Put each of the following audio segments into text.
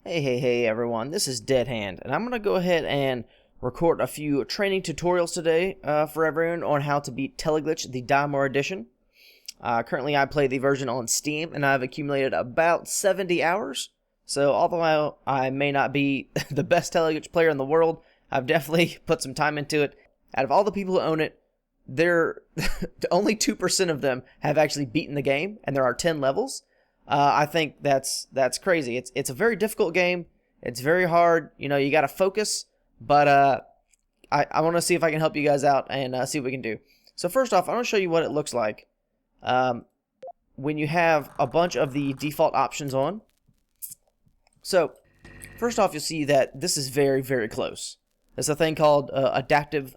Hey everyone, this is Deadhand, and I'm going to go ahead and record a few training tutorials today for everyone on how to beat Teleglitch, the Diamore Edition. Currently I play the version on Steam, and I've accumulated about 70 hours, so although I may not be the best Teleglitch player in the world, I've definitely put some time into it. Out of all the people who own it, only 2% of them have actually beaten the game, and there are 10 levels. I think that's crazy. It's a very difficult game. It's very hard. You know, you got to focus. But I want to see if I can help you guys out and see what we can do. So first off, I want to show you what it looks like when you have a bunch of the default options on. So first off, you'll see that this is very, very close. There's a thing called adaptive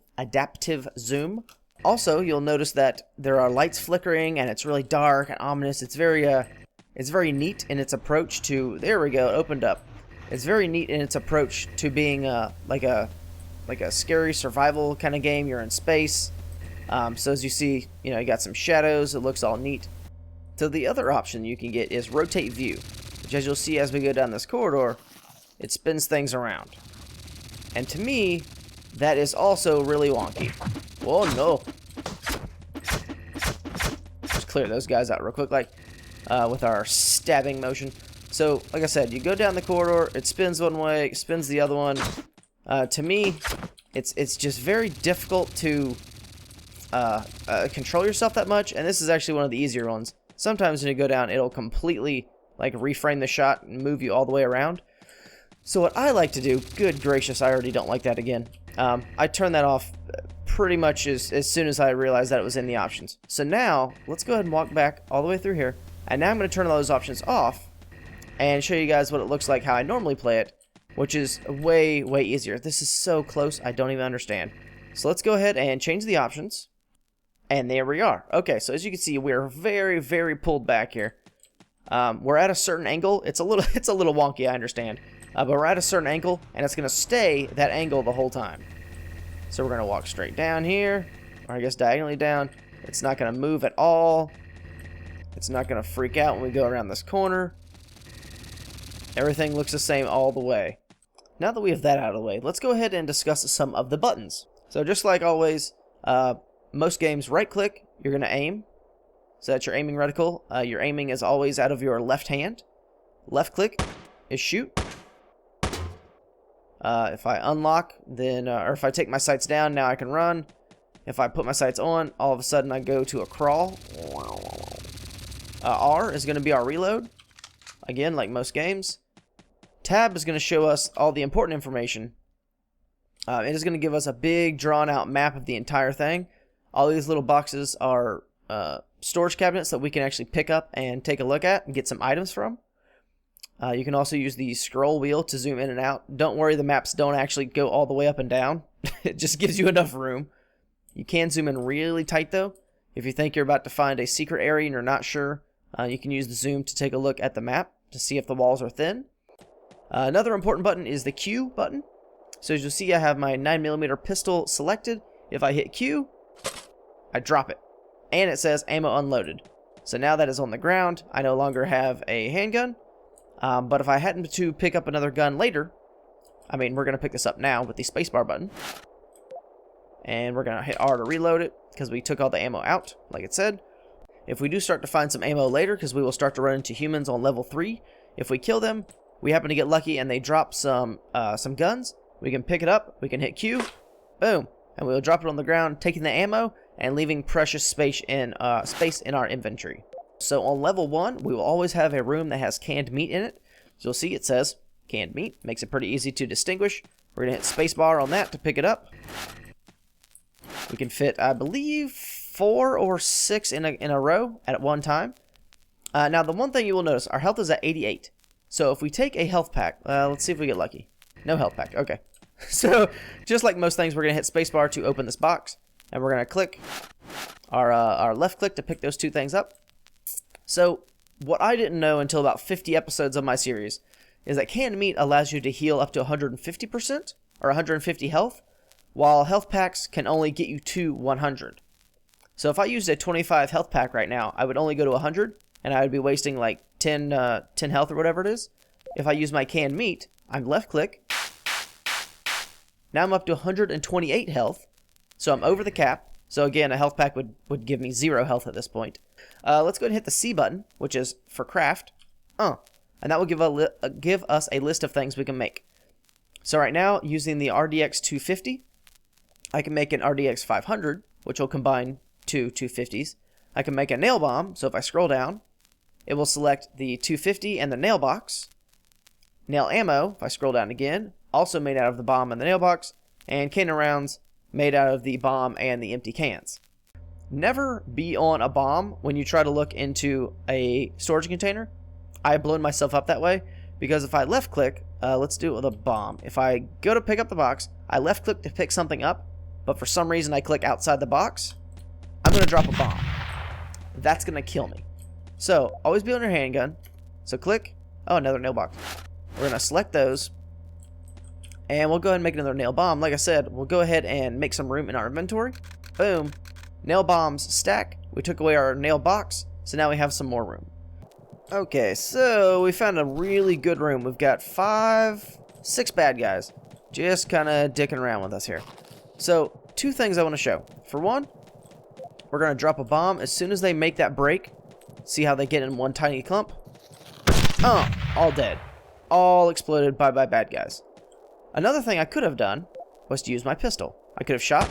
zoom. Also, you'll notice that there are lights flickering and it's really dark and ominous. It's very neat in its approach to, there we go, it opened up. It's very neat in its approach to being like a scary survival kind of game. You're in space. So as you see, you know, you got some shadows. It looks all neat. So the other option you can get is rotate view, which as you'll see as we go down this corridor, it spins things around. And to me, that is also really wonky. Oh no. Just clear those guys out real quick, with our stabbing motion. So, like I said, you go down the corridor, it spins one way, it spins the other one. To me, it's just very difficult to control yourself that much, and this is actually one of the easier ones. Sometimes when you go down, it'll completely reframe the shot and move you all the way around. So what I like to do, good gracious, I already don't like that again. I turned that off pretty much as soon as I realized that it was in the options. So now, let's go ahead and walk back all the way through here. And now I'm going to turn all those options off and show you guys what it looks like how I normally play it, which is way, way easier. This is so close, I don't even understand. So let's go ahead and change the options. And there we are. Okay, so as you can see, we're very, very pulled back here. We're at a certain angle. It's a little wonky, I understand. But we're at a certain angle, and it's going to stay that angle the whole time. So we're going to walk straight down here, or I guess diagonally down. It's not going to move at all. It's not going to freak out when we go around this corner. Everything looks the same all the way. Now that we have that out of the way, let's go ahead and discuss some of the buttons. So just like always, most games, right click, you're going to aim. So that's your aiming reticle. Your aiming is always out of your left hand. Left click is shoot. If I unlock, then, or if I take my sights down, now I can run. If I put my sights on, all of a sudden I go to a crawl. R is going to be our reload. Again, like most games. Tab is going to show us all the important information. It is going to give us a big drawn out map of the entire thing. All these little boxes are storage cabinets that we can actually pick up and take a look at and get some items from. You can also use the scroll wheel to zoom in and out. Don't worry, the maps don't actually go all the way up and down. It just gives you enough room. You can zoom in really tight though. If you think you're about to find a secret area and you're not sure, you can use the zoom to take a look at the map to see if the walls are thin. Another important button is the Q button. So as you'll see, I have my 9mm pistol selected. If I hit Q, I drop it. And it says ammo unloaded. So now that is on the ground, I no longer have a handgun. But if I happen to pick up another gun later, I mean, we're going to pick this up now with the spacebar button. And we're going to hit R to reload it because we took all the ammo out, like it said. If we do start to find some ammo later, because we will start to run into humans on level 3, if we kill them, we happen to get lucky and they drop some guns, we can pick it up, we can hit Q, boom, and we'll drop it on the ground, taking the ammo and leaving precious space in our inventory. So on level 1, we will always have a room that has canned meat in it. So you'll see it says canned meat, makes it pretty easy to distinguish. We're going to hit spacebar on that to pick it up. We can fit, I believe, 4 or 6 in a row at one time. Now, the one thing you will notice, our health is at 88. So if we take a health pack, let's see if we get lucky. No health pack, okay. So just like most things, we're going to hit spacebar to open this box. And we're going to click our left click to pick those two things up. So what I didn't know until about 50 episodes of my series is that canned meat allows you to heal up to 150% or 150 health, while health packs can only get you to 100. So if I used a 25 health pack right now, I would only go to 100, and I would be wasting like 10 health or whatever it is. if I use my canned meat, I'm left click. Now I'm up to 128 health. So I'm over the cap. So again, a health pack would give me 0 health at this point. Let's go ahead and hit the C button, which is for craft. And that will give us a list of things we can make. So right now, using the RDX 250, I can make an RDX 500, which will combine two 250s. I can make a nail bomb, so if I scroll down, it will select the 250 and the nail box. Nail ammo, if I scroll down again, also made out of the bomb and the nail box. And cannon rounds, made out of the bomb and the empty cans. Never be on a bomb when you try to look into a storage container. I've blown myself up that way, because if I left click, let's do it with a bomb. If I go to pick up the box, I left click to pick something up, but for some reason I click outside the box, I'm going to drop a bomb. That's going to kill me. So, always be on your handgun. So click, oh, another nail box. We're going to select those, and we'll go ahead and make another nail bomb. Like I said, we'll go ahead and make some room in our inventory. Boom. Nail bombs stack. We took away our nail box, so now we have some more room. Okay, so we found a really good room. We've got 6 bad guys just kind of dicking around with us here. So, 2 things I want to show. For one, we're going to drop a bomb as soon as they make that break. See how they get in one tiny clump? All dead. All exploded by bad guys. Another thing I could have done was to use my pistol. I could have shot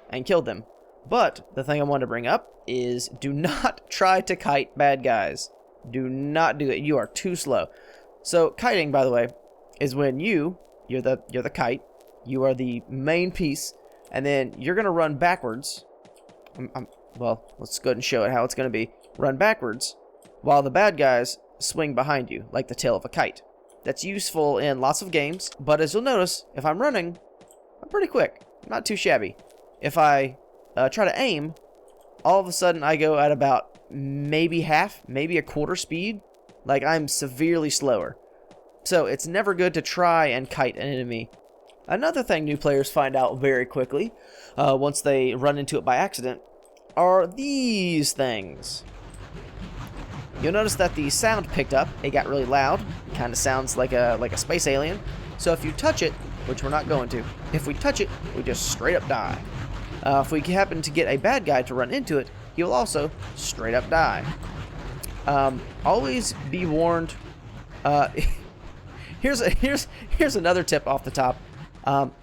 and killed them. But the thing I wanted to bring up is do not try to kite bad guys. Do not do it. You are too slow. So kiting, by the way, is when you're the kite. You are the main piece, and then you're gonna run backwards. Well, let's go ahead and show it how it's gonna be. Run backwards while the bad guys swing behind you like the tail of a kite. That's useful in lots of games, but as you'll notice, if I'm running, I'm pretty quick. Not too shabby. If I try to aim, all of a sudden I go at about maybe half, maybe a quarter speed. Like, I'm severely slower. So it's never good to try and kite an enemy. Another thing new players find out very quickly, once they run into it by accident, are these things. You'll notice that the sound picked up. It got really loud. It kind of sounds like a space alien. So if you touch it, which we're not going to, if we touch it, we just straight up die. If we happen to get a bad guy to run into it, he will also straight up die. Always be warned. Here's another tip off the top.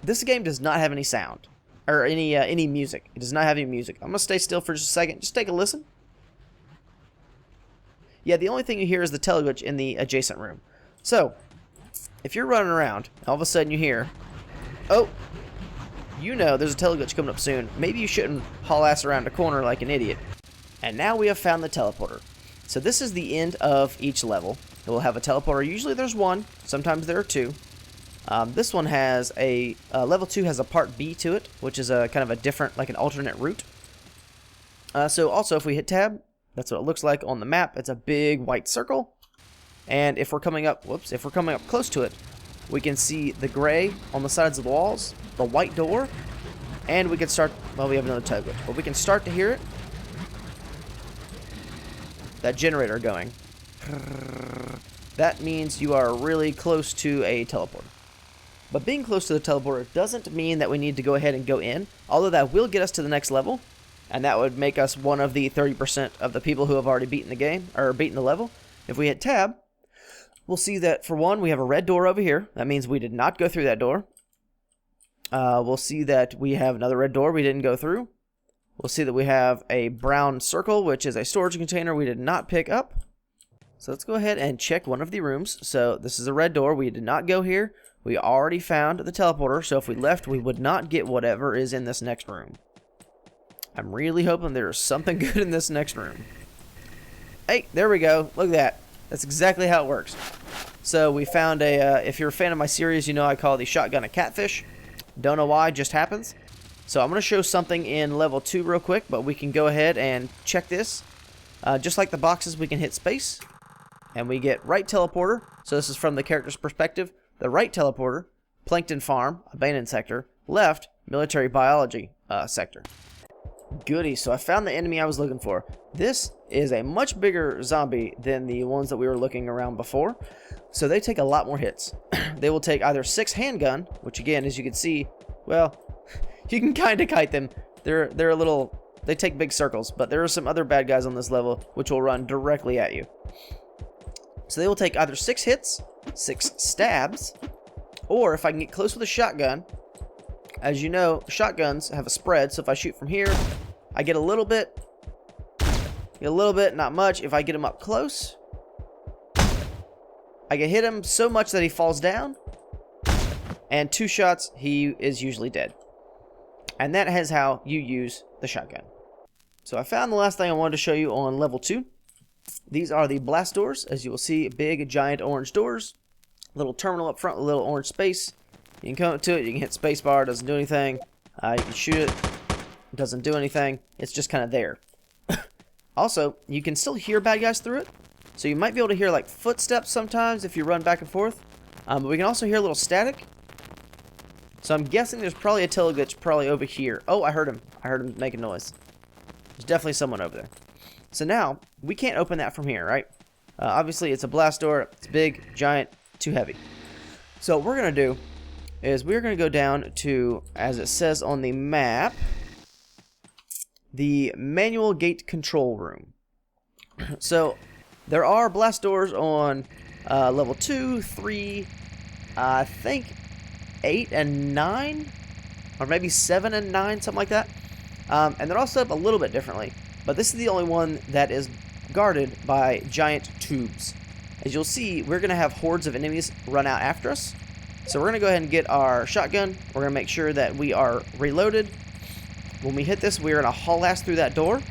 This game does not have any sound or any music. It does not have any music. I'm gonna stay still for just a second. Just take a listen. Yeah, the only thing you hear is the Teleglitch in the adjacent room. So, if you're running around, all of a sudden you hear, oh, you know there's a Teleglitch coming up soon. Maybe you shouldn't haul ass around a corner like an idiot. And now we have found the teleporter. So this is the end of each level. It will have a teleporter. Usually there's one. Sometimes there are 2. This one has level 2 has a part B to it, which is a kind of a different, like an alternate route. So also if we hit tab, that's what it looks like on the map. It's a big white circle. And if we're coming up, if we're coming up close to it, we can see the gray on the sides of the walls, the white door, and we can start, well, we have another Teleglitch, but we can start to hear it. That generator going. That means you are really close to a teleporter. But being close to the teleporter doesn't mean that we need to go ahead and go in, although that will get us to the next level, and that would make us one of the 30% of the people who have already beaten the game, or beaten the level. If we hit tab, we'll see that, for one, we have a red door over here. That means we did not go through that door. We'll see that we have another red door we didn't go through. We'll see that we have a brown circle, which is a storage container we did not pick up. So let's go ahead and check one of the rooms. So this is a red door. We did not go here. We already found the teleporter. So if we left, we would not get whatever is in this next room. I'm really hoping there's something good in this next room. Hey, there we go. Look at that. That's exactly how it works. So we found if you're a fan of my series, you know I call the shotgun a catfish. Don't know why, just happens. So I'm going to show something in level 2 real quick, but we can go ahead and check this. Just like the boxes, we can hit space, and we get right teleporter. So this is from the character's perspective. The right teleporter, plankton farm, abandoned sector. Left, military biology sector. Goody, so I found the enemy I was looking for. This is a much bigger zombie than the ones that we were looking around before. So they take a lot more hits. They will take either 6 handgun, which again, as you can see, well, you can kind of kite them. They're a little, they take big circles, but there are some other bad guys on this level which will run directly at you. So they will take either 6 hits, 6 stabs, or if I can get close with a shotgun, as you know, shotguns have a spread, so if I shoot from here, I get a little bit, not much. If I get him up close, I can hit him so much that he falls down, and 2 shots, he is usually dead. And that is how you use the shotgun. So I found the last thing I wanted to show you on level 2. These are the blast doors. As you will see, big, giant orange doors. Little terminal up front, a little orange space. You can come up to it, you can hit spacebar, doesn't do anything. You can shoot it, doesn't do anything. It's just kind of there. Also, you can still hear bad guys through it. So you might be able to hear like footsteps sometimes if you run back and forth. But we can also hear a little static. So I'm guessing there's probably a Teleglitch probably over here. Oh, I heard him. I heard him making noise. There's definitely someone over there. So now, we can't open that from here, right? Obviously, it's a blast door. It's big, giant, too heavy. So what we're going to do is we're going to go down to, as it says on the map, the manual gate control room. So there are blast doors on level 2, 3, I think 8 and 9, or maybe 7 and 9, something like that. And they're all set up a little bit differently, but this is the only one that is guarded by giant tubes. As you'll see, we're going to have hordes of enemies run out after us. So we're going to go ahead and get our shotgun. We're going to make sure that we are reloaded. When we hit this, we're going to haul ass through that door.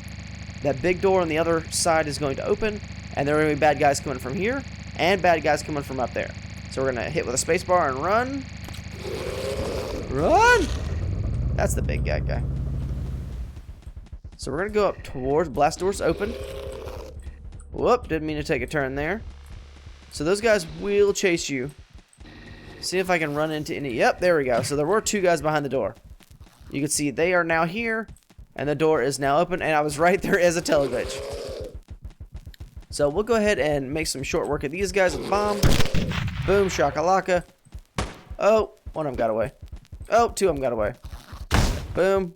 That big door on the other side is going to open, and there are going to be bad guys coming from here, and bad guys coming from up there. So we're going to hit with a spacebar and run. Run! That's the big guy. So we're going to go up towards, blast doors open. Whoop, didn't mean to take a turn there. So those guys will chase you. See if I can run into any. Yep, there we go. So there were 2 guys behind the door. You can see they are now here, and the door is now open, and I was right, there is a Teleglitch. So we'll go ahead and make some short work of these guys with the bomb. Boom, shakalaka. Oh, one of them got away. Oh, 2 of them got away. Boom.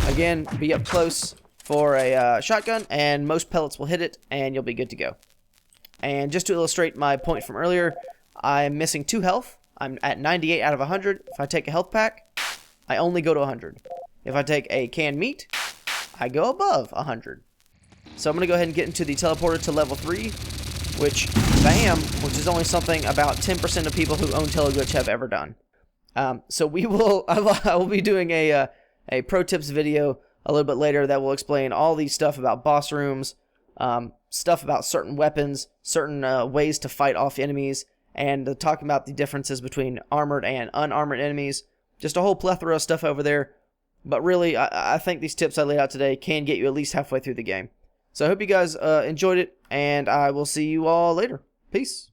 Again, be up close for a shotgun, and most pellets will hit it, and you'll be good to go. And just to illustrate my point from earlier, I'm missing 2 health. I'm at 98 out of 100. If I take a health pack, I only go to 100. If I take a canned meat, I go above 100. So I'm going to go ahead and get into the teleporter to level 3, which is only something about 10% of people who own Teleglitch have ever done. So I will be doing a pro tips video a little bit later that will explain all these stuff about boss rooms, stuff about certain weapons, certain ways to fight off enemies, and talking about the differences between armored and unarmored enemies. Just a whole plethora of stuff over there. But really, I think these tips I laid out today can get you at least halfway through the game. So I hope you guys enjoyed it, and I will see you all later. Peace.